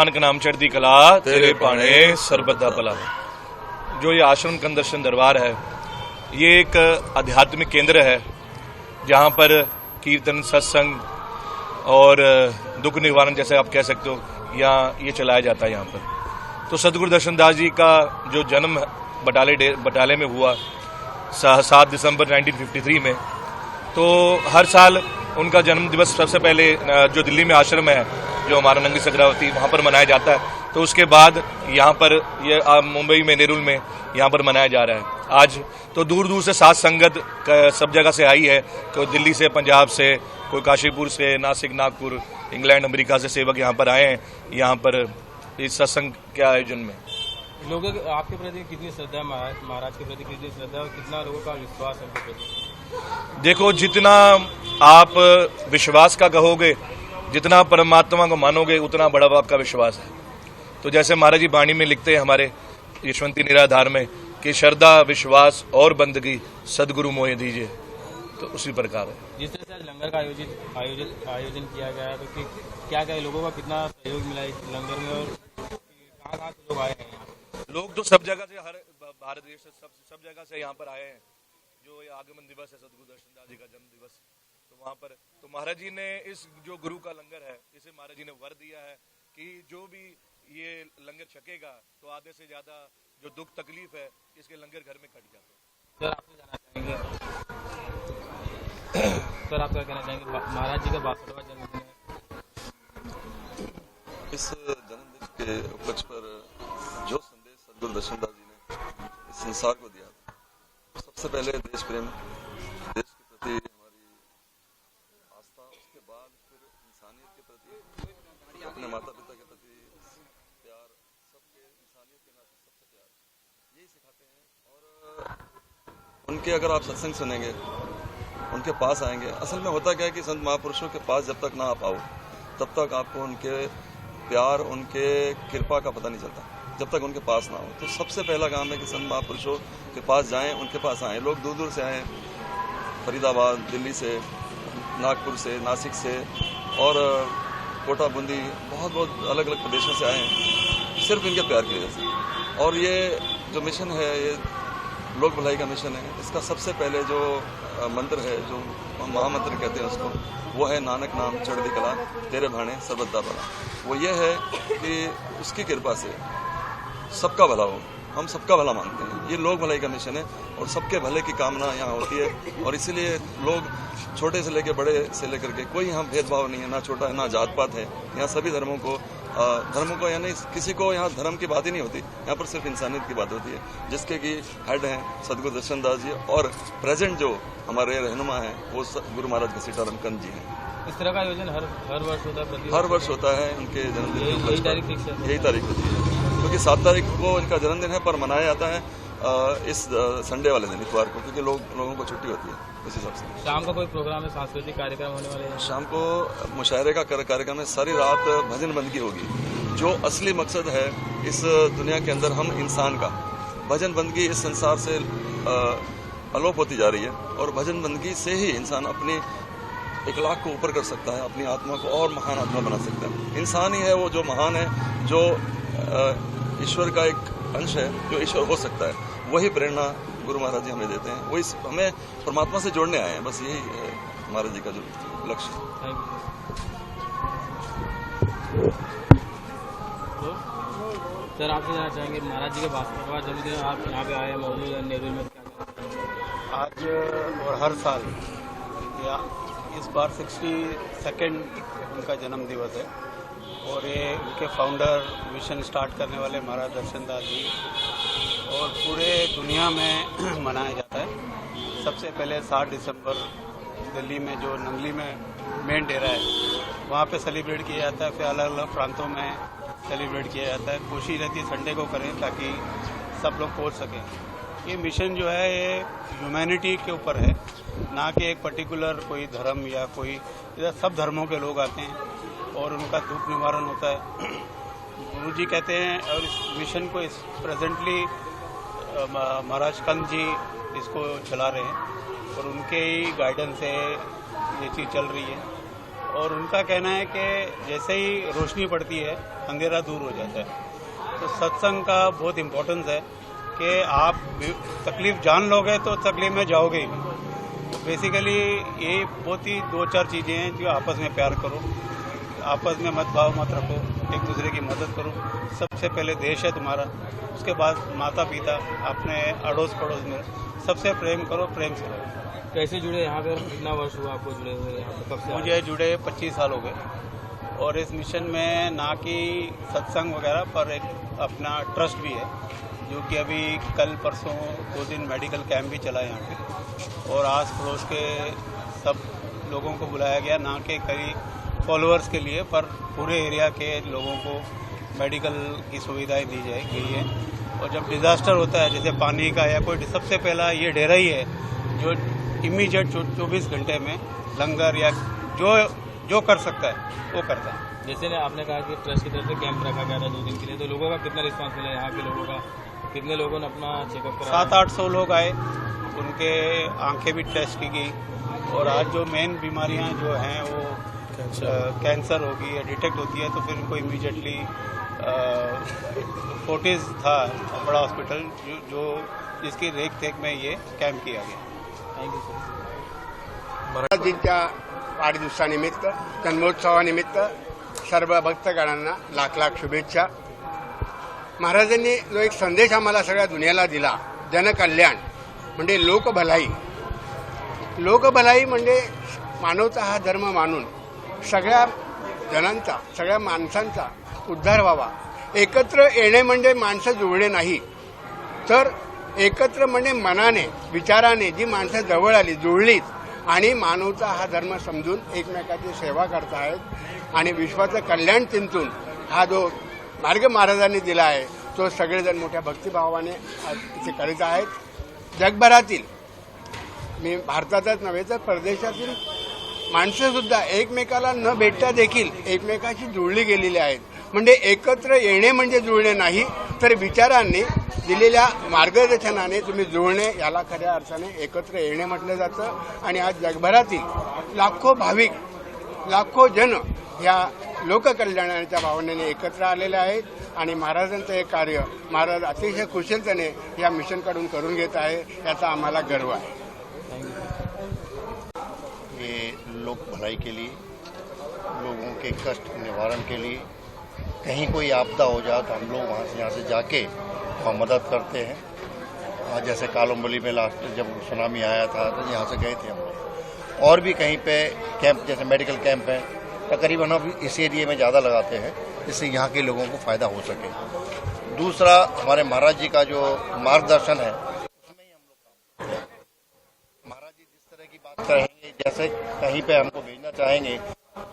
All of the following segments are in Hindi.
नानक नाम चढ़ती कला तेरे पाने सरबत दा भला। जो ये आश्रम कंद दर्शन दरबार है, ये एक आध्यात्मिक केंद्र है जहाँ पर कीर्तन, सत्संग और दुख निवारण जैसे आप कह सकते हो, यहाँ ये चलाया जाता है। यहाँ पर तो सदगुरु दर्शन दास जी का जो जन्म बटाले में हुआ 7 दिसंबर 1953 में, तो हर साल उनका जन्म दिवस सबसे पहले जो दिल्ली में आश्रम है, जो हमारा नंगी सक्रावती, वहाँ पर मनाया जाता है। तो उसके बाद यहाँ पर ये मुंबई में नेरुल में यहाँ पर मनाया जा रहा है। आज तो दूर दूर से साथ संगत सब जगह से आई है, कोई दिल्ली से, पंजाब से, कोई काशीपुर से, नासिक, नागपुर, इंग्लैंड, अमेरिका से सेवक यहाँ पर आए हैं, यहाँ पर इस सत्संग के आयोजन में। लोगों आपके प्रति कितनी श्रद्धा है, महाराज के प्रति कितनी श्रद्धा है और कितना लोगों का विश्वास है उनके प्रति? देखो, जितना आप विश्वास का कहोगे, जितना परमात्मा को मानोगे, उतना बड़ा आपका विश्वास है। तो जैसे महाराज जी वाणी में लिखते हैं हमारे यशवंती निराधार में कि श्रद्धा, विश्वास और बंदगी सदगुरु मोह दीजिए, तो उसी प्रकार है। जिस तरह से लंगर का आयोजन किया गया है, तो क्या क्या लोगों का कितना सहयोग मिला इस लंगर में और कहाँ से लोग आए हैं? लोग तो सब जगह से, हर भारत देश से सब जगह से यहाँ पर आए हैं। जो ये आगमन दिवस है सदगुरु दर्शन दास जी का जन्म दिवस, तो वहाँ पर तो महाराज जी ने इस जो गुरु का लंगर है, इसे महाराज जी ने वर दिया है कि जो भी ये लंगर छकेगा तो आधे से ज्यादा जो दुख तकलीफ है इसके लंगर घर में कट जाते हैं। सर, आप क्या कहना चाहेंगे? महाराज जी का 62वां जन्मदिन है। इस जन्मदिन के उपलक्ष्य पर जो संदेश सदगुरु दर्शन दास जी ने इस संसार को दिया, सबसे पहले देश प्रेम, देश के प्रति हमारी आस्था, उसके बाद फिर इंसानियत के प्रति, अपने माता पिता के प्रति प्यार, सबके इंसानियत के नाते सबसे प्यार, यही सिखाते हैं। और उनके अगर आप सत्संग सुनेंगे, उनके पास आएंगे, असल में होता क्या है कि संत महापुरुषों के पास जब तक ना आ पाओ तब तक आपको उनके प्यार, उनके कृपा का पता नहीं चलता, जब तक उनके पास ना हो। तो सबसे पहला काम है कि संत महापुरुषों के पास जाएं, उनके पास आएं। लोग दूर दूर से आए, फरीदाबाद, दिल्ली से, नागपुर से, नासिक से और कोटा, बूंदी, बहुत अलग अलग प्रदेशों से आए हैं, सिर्फ इनके प्यार की वजह से। और ये जो मिशन है, ये लोक भलाई का मिशन है। इसका सबसे पहले जो मंत्र है, जो महामंत्र कहते हैं उसको, वो है नानक नाम चढ़ती कला तेरे भाने सरबत दा भला। वो ये है कि उसकी कृपा से सबका भला हो, हम सबका भला मांगते हैं। ये लोक भलाई का मिशन है और सबके भले की कामना यहाँ होती है। और इसीलिए लोग छोटे से लेकर बड़े से लेकर के कोई यहाँ भेदभाव नहीं है, ना छोटा है ना जात पात है। यहाँ सभी धर्मों को यानी किसी को यहाँ धर्म की बात ही नहीं होती, यहाँ पर सिर्फ इंसानियत की बात होती है। जिसके कि हेड हैं सदगुरु दर्शन दास जी और प्रेजेंट जो हमारे रहनुमा हैं वो गुरु महाराज घसीटाराम कंद जी हैं। इस तरह का आयोजन हर वर्ष होता है? हर वर्ष होता है। उनके जन्मदिन यही तारीख फिक्स है? यही तारीख होती है, क्योंकि 7 तारीख को इनका जन्मदिन है, पर मनाया जाता है इस संडे वाले दिन, इतवार को, क्योंकि लोगों को छुट्टी होती है उस हिसाब से। शाम का कोई प्रोग्राम है, सांस्कृतिक कार्यक्रम होने वाले हैं? शाम को मुशायरे का कार्यक्रम है, सारी रात भजन बंदगी होगी। जो असली मकसद है इस दुनिया के अंदर हम इंसान का, भजन बंदगी इस संसार से अलोप होती जा रही है और भजन बंदगी से ही इंसान अपनी इखलाक को ऊपर कर सकता है, अपनी आत्मा को और महान आत्मा बना सकता है। इंसान ही है वो जो महान है, जो ईश्वर का एक अंश है, जो ईश्वर हो सकता है। वही प्रेरणा गुरु महाराज जी हमें देते हैं, वही हमें परमात्मा से जोड़ने आए हैं। बस यही है महाराज जी का जो लक्ष्य है। सर, आपसे जानना चाहेंगे, महाराज जी के 62वां जन्मदिन, आप यहाँ पे आए, मौजूद हैं नेरुल में, क्या आज और हर साल या इस बार 62nd उनका जन्म दिवस है और ये उनके फाउंडर मिशन स्टार्ट करने वाले महाराज दर्शन दास जी और पूरे दुनिया में मनाया जाता है। सबसे पहले 7 दिसंबर दिल्ली में जो नंगली में मेन डेरा है वहाँ पे सेलिब्रेट किया जाता है, फिर अलग अलग प्रांतों में सेलिब्रेट किया जाता है। कोशिश रहती है संडे को करें ताकि सब लोग पहुँच सकें। ये मिशन जो है ये ह्यूमैनिटी के ऊपर है, ना कि एक पर्टिकुलर कोई धर्म या कोई, इधर सब धर्मों के लोग आते हैं और उनका दुख निवारण होता है। गुरु जी कहते हैं, और इस मिशन को इस प्रेजेंटली महाराज कंद जी इसको चला रहे हैं और उनके ही गाइडेंस से ये चीज़ चल रही है। और उनका कहना है कि जैसे ही रोशनी पड़ती है अंधेरा दूर हो जाता है। तो सत्संग का बहुत इम्पोर्टेंस है कि आप तकलीफ जान लोगे तो तकलीफ में जाओगे ही नहीं। तो बेसिकली ये बहुत ही 2-4 चीज़ें हैं जो आपस में प्यार करो, आपस में मतभाव मत रखो, एक दूसरे की मदद करो। सबसे पहले देश है तुम्हारा, उसके बाद माता पिता, अपने अड़ोस पड़ोस में सबसे प्रेम करो, प्रेम से रहो। कैसे जुड़े यहाँ पे? कितना वर्ष हुआ आपको जुड़े हुए यहाँ पे? कब से? मुझे जुड़े 25 साल हो गए और इस मिशन में ना कि सत्संग वगैरह पर एक अपना ट्रस्ट भी है, जो कि अभी कल परसों 2 दिन मेडिकल कैंप भी चला यहाँ पे और आस पड़ोस के सब लोगों को बुलाया गया, ना कि कई फॉलोअर्स के लिए पर पूरे एरिया के लोगों को मेडिकल की सुविधाएं दी गई है। और जब डिजास्टर होता है जैसे पानी का या कोई, सबसे पहला ये डेरा ही है जो इमीडिएट 24 घंटे में लंगर या जो कर सकता है वो करता है। जैसे ने आपने कहा कि ट्रस्ट की तरफ से कैंप रखा गया था 2 दिन के लिए, तो लोगों का कितना रिस्पांस मिला? यहाँ के लोगों का कितने लोगों ने अपना चेकअप कराया? 700-800 लोग आए, उनके आंखें भी टेस्ट की गई। और आज जो मेन बीमारियां जो हैं वो कैंसर होगी या डिटेक्ट होती है तो फिर उनको इमीडिएटली फोर्टिस था बड़ा हॉस्पिटल जो जिसकी रेख में ये कैंप किया गया। Thank you sir. महाराजींच्या वाढदिवसानिमित्त, जन्मोत्सवानिमित्त सर्व भक्तगणांना लाख लाख शुभेच्छा। महाराजांनी जो एक संदेश आम्हाला सगळ्या दुनियाला दिला, जनकल्याण म्हणजे लोकभलाई। लोकभलाई म्हणजे मानवता हा धर्म मानून सगळ्या जनांचा, सगळ्या माणसांचा उद्धार व्हावा। एकत्र येणे म्हणजे माणसं जुळणे नाही, तर एकत्र म्हणजे मनाने, विचाराने जी माणसं जवळ आली, जुळलीत आणि मानवता हा धर्म समजून एकमेकाची सेवा करतायत आणि विश्वाचं कल्याण चिंतून हा जो मार्ग महाराजांनी दिला आहे तो सगळेजण मोठ्या भक्तिभावाने इथे करीत आहेत। जगभरातील, मी भारतातच नव्हे तर परदेशातील माणसं सुद्धा एकमेकाला न भेटता देखील एकमेकाशी जुळली गेलेली आहेत। म्हणजे एकत्र येणे म्हणजे जुळणे नाही, तर विचारांनी दिलेल्या मार्गदर्शनाने तुम्ही जुळणे, याला खऱ्या अर्थाने एकत्र येणे म्हटलं जातं। आणि आज जगभरातील लाखो भाविक, लाखो जन या लोककल्याणाच्या भावनेने एकत्र आलेले आहेत आणि महाराजांचं हे कार्य महाराज अतिशय कुशलतेने या मिशनकडून करून घेत आहे, याचा आम्हाला गर्व आहे। ये लोक भलाई के लिए, लोगों के कष्ट निवारण के लिए, कहीं कोई आपदा हो जाए तो हम लोग यहाँ से जाके वहाँ मदद करते हैं। जैसे कालम्बली में लास्ट जब सुनामी आया था तो यहाँ से गए थे हम लोग। और भी कहीं पे कैंप, जैसे मेडिकल कैंप है, तकरीबन हम इस एरिया में ज़्यादा लगाते हैं जिससे यहाँ के लोगों को फ़ायदा हो सके। दूसरा, हमारे महाराज जी का जो मार्गदर्शन है उसमें ही हम लोग काम करते हैं। महाराज जी जिस तरह की बात करेंगे, जैसे कहीं पे हमको भेजना चाहेंगे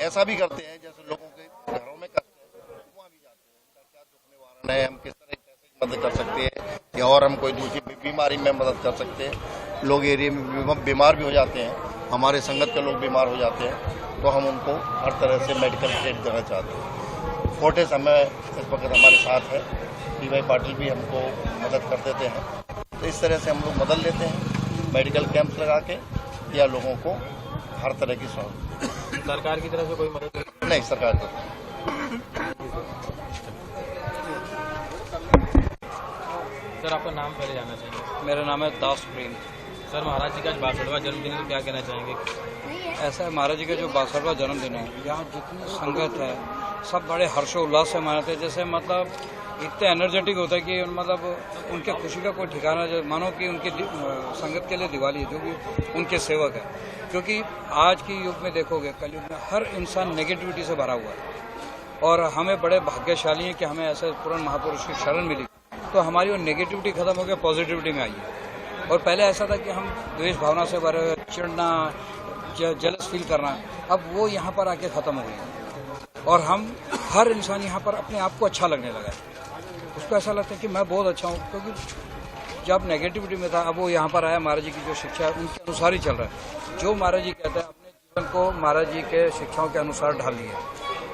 ऐसा भी करते हैं। जैसे लोगों के घरों में कष्ट है वहाँ भी जाते हैं, उनका क्या दुख निवारण है, हम किस तरह कैसे मदद कर सकते हैं, या और हम कोई दूसरी बीमारी में मदद कर सकते हैं। लोग एरिया में बीमार भी हो जाते हैं, हमारे संगत के लोग बीमार हो जाते हैं, तो हम उनको हर तरह से मेडिकल एड देना चाहते हैं। फोर्टिस हमें इस वक्त हमारे साथ है, पीवाई पाटिल भी हमको मदद कर देते हैं। तो इस तरह से हम लोग मदद लेते हैं मेडिकल कैंप लगा के, या लोगों को हर तरह की सहूलत। सरकार की तरफ से कोई मदद नहीं, सरकार को। सर आपका नाम पहले जानना चाहेंगे? मेरा नाम है दास प्रेम। सर महाराज जी का 62वां जन्मदिन है, क्या कहना चाहेंगे? ऐसा है, महाराज जी का जो 62वां जन्मदिन है, यहाँ जितनी संगत है सब बड़े हर्षोल्लास से मनाते हैं। जैसे मतलब इतने एनर्जेटिक होता है कि मतलब उनके खुशी का कोई ठिकाना, जो मानो कि उनके संगत के लिए दिवाली, जो भी उनके सेवक है। क्योंकि आज के युग में देखोगे, कलयुग में हर इंसान नेगेटिविटी से भरा हुआ है और हमें बड़े भाग्यशाली हैं कि हमें ऐसे पुराने महापुरुष की शरण मिली, तो हमारी वो नेगेटिविटी खत्म हो गया, पॉजिटिविटी में आई है। और पहले ऐसा था कि हम द्वेष भावना से भरे, चिढ़ना, जलस फील करना, अब वो यहाँ पर आके खत्म हो गया और हम हर इंसान यहाँ पर अपने आप को अच्छा लगने लगा है। उसको ऐसा लगता है कि मैं बहुत अच्छा हूँ, क्योंकि जब नेगेटिविटी में था अब वो यहाँ पर आया। महाराज जी की जो शिक्षा है उनके अनुसार ही चल रहा है। जो महाराज जी कहते हैं अपने जीवन को महाराज जी के शिक्षाओं के अनुसार ढाल लिया,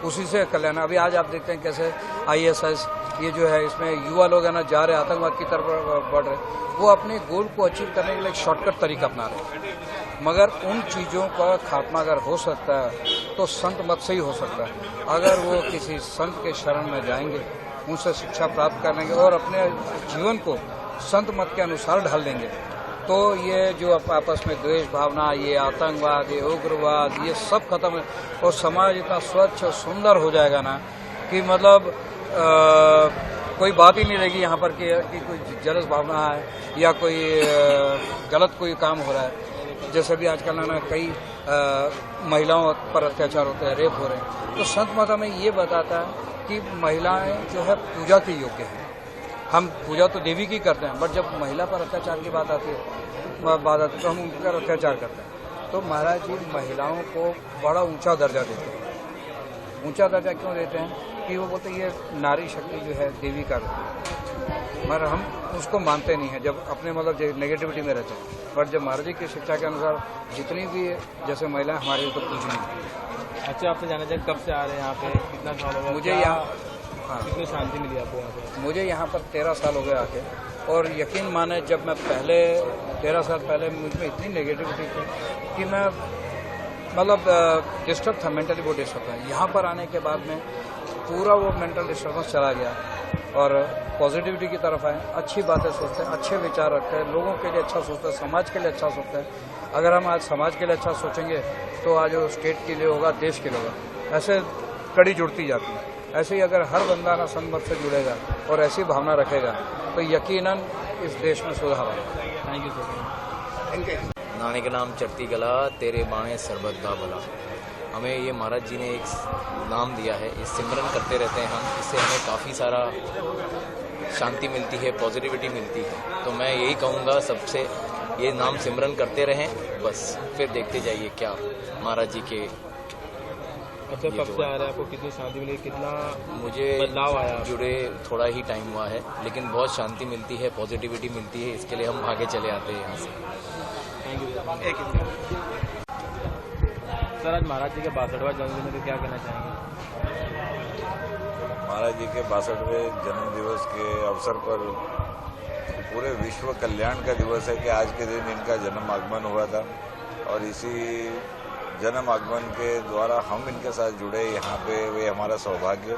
उसी से कल्याण। अभी आज आप देखते हैं कैसे ISS ये जो है, इसमें युवा लोग है ना जा रहे, आतंकवाद की तरफ बढ़ रहे, वो अपने गोल को अचीव करने के लिए एक शॉर्टकट तरीका अपना रहे हैं। मगर उन चीज़ों का खात्मा अगर हो सकता है तो संत मत से ही हो सकता है। अगर वो किसी संत के शरण में जाएंगे, उनसे शिक्षा प्राप्त कर लेंगे और अपने जीवन को संत मत के अनुसार ढाल देंगे, तो ये जो आपस में द्वेष भावना, ये आतंकवाद, ये उग्रवाद, ये सब खत्म है और समाज इतना स्वच्छ और सुंदर हो जाएगा ना कि मतलब कोई बात ही नहीं रहेगी यहाँ पर कि कोई जलस भावना है या कोई गलत कोई काम हो रहा है। जैसे भी आजकल ना कई महिलाओं पर अत्याचार होते हैं, रेप हो रहे हैं, तो संत मत हमें ये बताता है कि महिलाएं जो है पूजा के योग्य हैं। हम पूजा तो देवी की करते हैं, बट जब महिला पर अत्याचार की बात आती है तो हम उन पर अत्याचार करते हैं। तो महाराज जी महिलाओं को बड़ा ऊंचा दर्जा देते हैं। ऊंचा दर्जा क्यों देते हैं कि वो बोलते हैं ये नारी शक्ति जो है देवी का रूप है, मगर हम उसको मानते नहीं हैं जब अपने मतलब नेगेटिविटी में रहते हैं। बट जब महाराज जी की शिक्षा के अनुसार जितनी भी जैसे महिलाएं हमारे लिए तो पूजनीय। अच्छा, आपसे जाना चाहिए कब से आ रहे हैं यहाँ पे, कितना साल हो गया? मुझे यहाँ कितनी शांति मिली आपको यहाँ पे? मुझे यहाँ पर 13 साल हो गए आके, और यकीन माने जब मैं पहले 13 साल पहले मुझ में इतनी नेगेटिविटी थी कि मैं मतलब डिस्टर्ब था, मेंटली बहुत डिस्टर्ब था। यहाँ पर आने के बाद में पूरा वो मेंटल डिस्टर्बेंस चला गया और पॉजिटिविटी की तरफ आए, अच्छी बातें सोचते हैं, अच्छे विचार रखते हैं, लोगों के लिए अच्छा सोचते हैं, समाज के लिए अच्छा सोचते हैं। अगर हम आज समाज के लिए अच्छा सोचेंगे तो आज वो स्टेट के लिए होगा, देश के लिए होगा। ऐसे कड़ी जुड़ती जाती है। ऐसे ही अगर हर बंदा ना संत से जुड़ेगा और ऐसी भावना रखेगा तो यकीनन इस देश में सुधार होगा। Thank you sir. नाने के नाम चढ़ती गला, तेरे बाणे सर्वदा भला। हमें ये महाराज जी ने एक नाम दिया है, इस सिमरन करते रहते हैं हम, इससे हमें काफ़ी सारा शांति मिलती है, पॉजिटिविटी मिलती है। तो मैं यही कहूँगा सबसे, ये नाम सिमरन करते रहें बस, फिर देखते जाइए क्या महाराज जी के। अच्छा, कब से आ रहे हैं? आपको कितनी शांति मिली, कितना मुझे बदलाव आया? जुड़े थोड़ा ही टाइम हुआ है, लेकिन बहुत शांति मिलती है, पॉजिटिविटी मिलती है, इसके लिए हम भागे चले आते हैं यहाँ से। Thank you sir. आज महाराज जी के 62वां जन्मदिन है, तो क्या कहना चाहेंगे? महाराज जी के 62वें जन्म दिवस के अवसर पर पूरे विश्व कल्याण का दिवस है कि आज के दिन इनका जन्म आगमन हुआ था और इसी जन्म आगमन के द्वारा हम इनके साथ जुड़े यहाँ पे, वे हमारा सौभाग्य।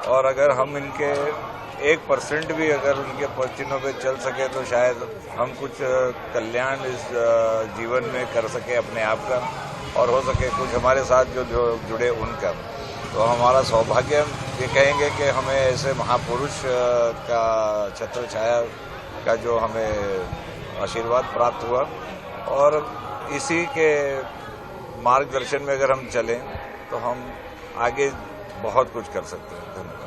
और अगर हम इनके 1% भी अगर उनके पचिन्हों पे चल सके तो शायद हम कुछ कल्याण इस जीवन में कर सके अपने आप का, और हो सके कुछ हमारे साथ जो जुड़े उनका। तो हमारा सौभाग्य ये कहेंगे कि हमें ऐसे महापुरुष का छत्र छाया का जो हमें आशीर्वाद प्राप्त हुआ, और इसी के मार्गदर्शन में अगर हम चलें तो हम आगे बहुत कुछ कर सकते हैं। धन्यवाद।